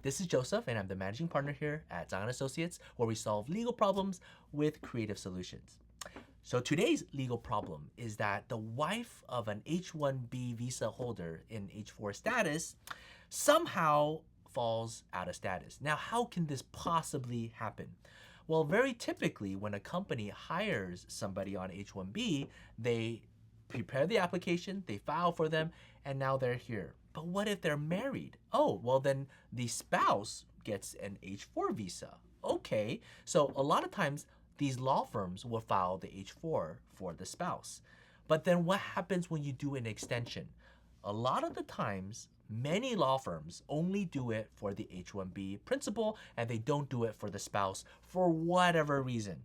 This is Joseph, and I'm the managing partner here at Zhang Associates, where we solve legal problems with creative solutions. So today's legal problem is that the wife of an H-1B visa holder in H-4 status somehow falls out of status. Now, how can this possibly happen? Well, very typically, when a company hires somebody on H-1B, they prepare the application, they file for them, and now they're here. But what if they're married? Oh, well, then the spouse gets an H-4 visa. Okay, so a lot of times these law firms will file the H-4 for the spouse. But then what happens when you do an extension? A lot of the times, many law firms only do it for the H-1B principal and they don't do it for the spouse for whatever reason.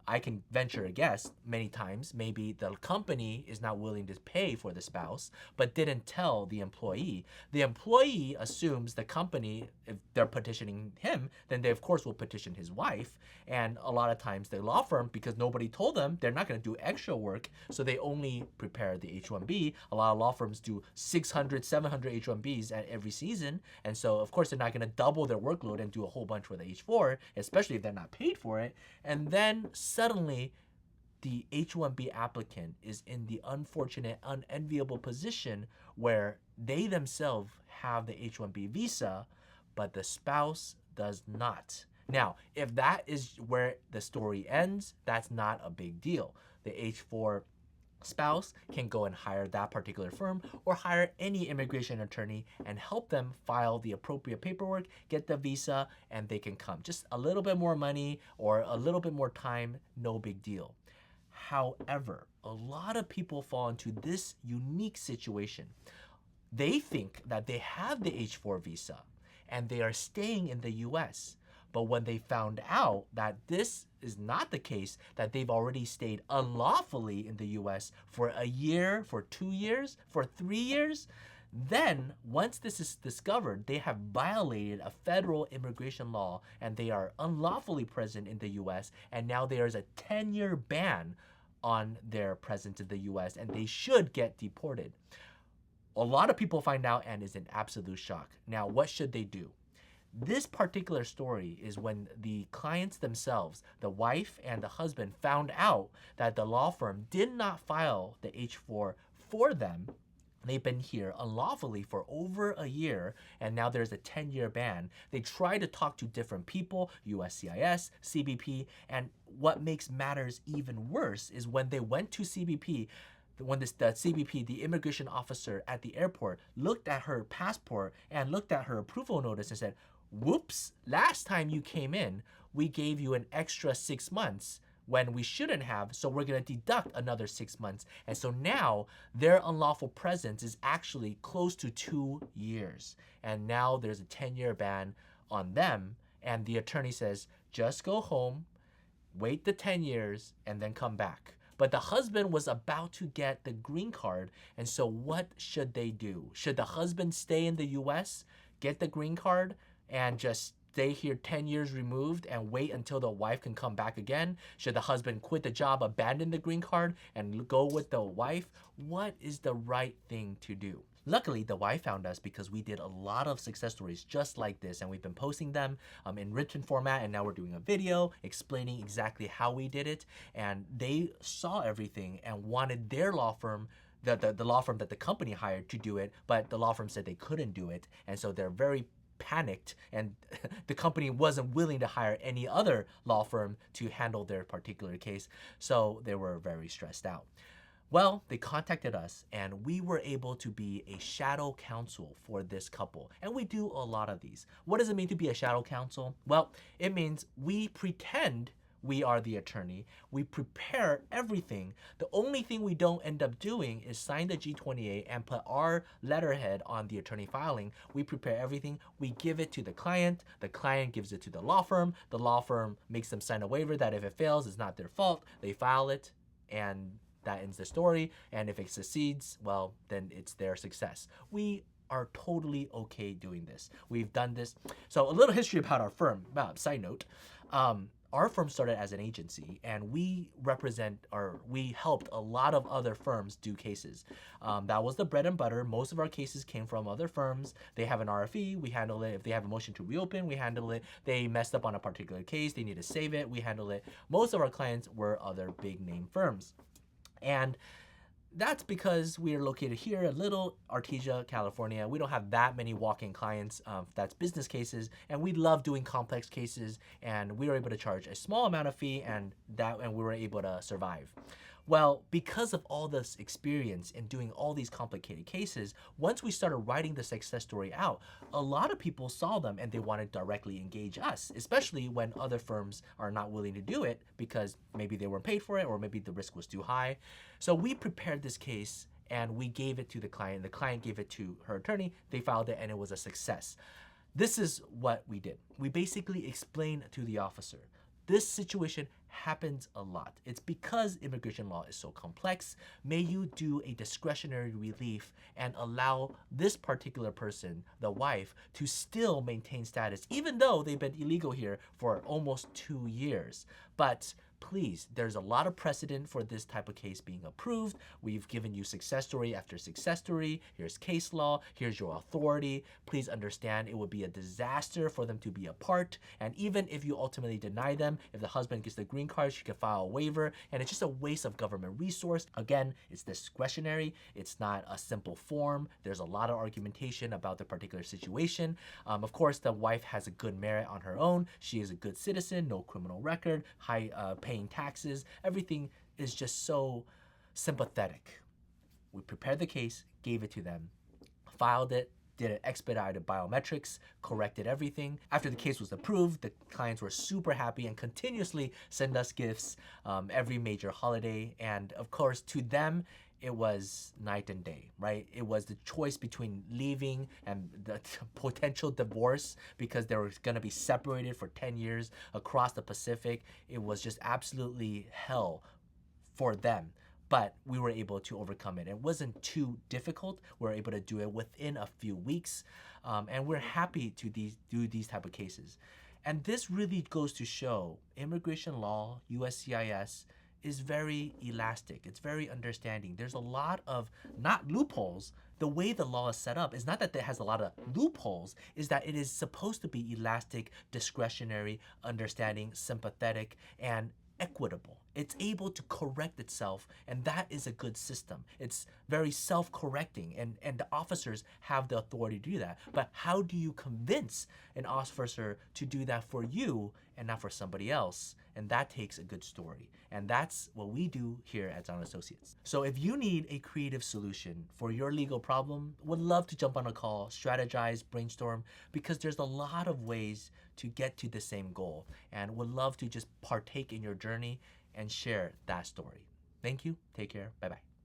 I can venture a guess many times, maybe the company is not willing to pay for the spouse, but didn't tell the employee. The employee assumes the company, if they're petitioning him, then they of course will petition his wife. And a lot of times the law firm, because nobody told them, they're not gonna do extra work, so they only prepare the H-1B. A lot of law firms do 600, 700 H-1Bs at every season. And so of course they're not gonna double their workload and do a whole bunch for the H-4, especially if they're not paid for it. And then suddenly the H-1B applicant is in the unfortunate, unenviable position where they themselves have the H-1B visa, but the spouse does not. Now, if that is where the story ends, that's not a big deal. The H-4 spouse can go and hire that particular firm or hire any immigration attorney and help them file the appropriate paperwork, get the visa, and they can come. Just a little bit more money or a little bit more time, no big deal. However, a lot of people fall into this unique situation. They think that they have the H-4 visa and they are staying in the US. But when they found out that this is not the case, that they've already stayed unlawfully in the US for a year, for 2 years, for 3 years, then once this is discovered, they have violated a federal immigration law and they are unlawfully present in the US, and now there is a 10-year ban on their presence in the US and they should get deported. A lot of people find out and is in absolute shock. Now, what should they do? This particular story is when the clients themselves, the wife and the husband, found out that the law firm did not file the H-4 for them. They've been here unlawfully for over a year, and now there's a 10-year ban. They try to talk to different people, USCIS, CBP, and what makes matters even worse is when they went to CBP, when the CBP, the immigration officer at the airport, looked at her passport and looked at her approval notice and said, whoops, last time you came in, we gave you an extra 6 months when we shouldn't have, so we're gonna deduct another 6 months. And so now their unlawful presence is actually close to 2 years. And now there's a 10-year ban on them. And the attorney says, just go home, wait the 10 years, and then come back. But the husband was about to get the green card, and so what should they do? Should the husband stay in the US, get the green card, and just stay here 10 years removed and wait until the wife can come back again? Should the husband quit the job, abandon the green card, and go with the wife? What is the right thing to do? Luckily, the wife found us because we did a lot of success stories just like this, and we've been posting them in written format, and now we're doing a video explaining exactly how we did it. And they saw everything and wanted their law firm, the law firm that the company hired, to do it, but the law firm said they couldn't do it. And so they're very panicked, and the company wasn't willing to hire any other law firm to handle their particular case. So they were very stressed out. Well, they contacted us and we were able to be a shadow counsel for this couple. And we do a lot of these. What does it mean to be a shadow counsel? Well, it means we pretend we are the attorney. We prepare everything. The only thing we don't end up doing is sign the G28 and put our letterhead on the attorney filing. We prepare everything. We give it to the client. The client gives it to the law firm. The law firm makes them sign a waiver that if it fails, it's not their fault. They file it, and that ends the story. And if it succeeds, well, then it's their success. We are totally okay doing this. We've done this. So a little history about our firm. Side note, our firm started as an agency, and we represent or we helped a lot of other firms do cases. That was the bread and butter. Most of our cases came from other firms. They have an RFE, we handle it. If they have a motion to reopen, we handle it. They messed up on a particular case, they need to save it, we handle it. Most of our clients were other big name firms. And that's because we are located here in Little Artesia, California. We don't have that many walk-in clients. That's business cases, and we love doing complex cases. And we were able to charge a small amount of fee, and we were able to survive. Well, because of all this experience in doing all these complicated cases, once we started writing the success story out, a lot of people saw them and they wanted to directly engage us, especially when other firms are not willing to do it because maybe they weren't paid for it or maybe the risk was too high. So we prepared this case and we gave it to the client. The client gave it to her attorney, they filed it, and it was a success. This is what we did. We basically explained to the officer, this situation happens a lot. It's because immigration law is so complex. May you do a discretionary relief and allow this particular person, the wife, to still maintain status, even though they've been illegal here for almost 2 years. But please, there's a lot of precedent for this type of case being approved. We've given you success story after success story. Here's case law. Here's your authority. Please understand it would be a disaster for them to be apart. And even if you ultimately deny them, if the husband gets the green card, she can file a waiver. And it's just a waste of government resource. Again, it's discretionary. It's not a simple form. There's a lot of argumentation about the particular situation. Of course, the wife has a good merit on her own. She is a good citizen, no criminal record, high paying taxes. Everything is just so sympathetic. We prepared the case, gave it to them, filed it, did an expedited biometrics, corrected everything. After the case was approved, the clients were super happy and continuously send us gifts every major holiday. And of course, to them, it was night and day, right? It was the choice between leaving and the potential divorce because they were gonna be separated for 10 years across the Pacific. It was just absolutely hell for them. But we were able to overcome it. It wasn't too difficult. We were able to do it within a few weeks. And we're happy to do these type of cases. And this really goes to show immigration law, USCIS, is very elastic. It's very understanding. There's a lot of, not loopholes, the way the law is set up is not that it has a lot of loopholes, is that it is supposed to be elastic, discretionary, understanding, sympathetic, and equitable. It's able to correct itself, and that is a good system. It's very self-correcting, and the officers have the authority to do that. But how do you convince an officer to do that for you and not for somebody else? And that takes a good story. And that's what we do here at Zhang Associates. So if you need a creative solution for your legal problem, would love to jump on a call, strategize, brainstorm, because there's a lot of ways to get to the same goal, and would love to just partake in your journey and share that story. Thank you. Take care. Bye-bye.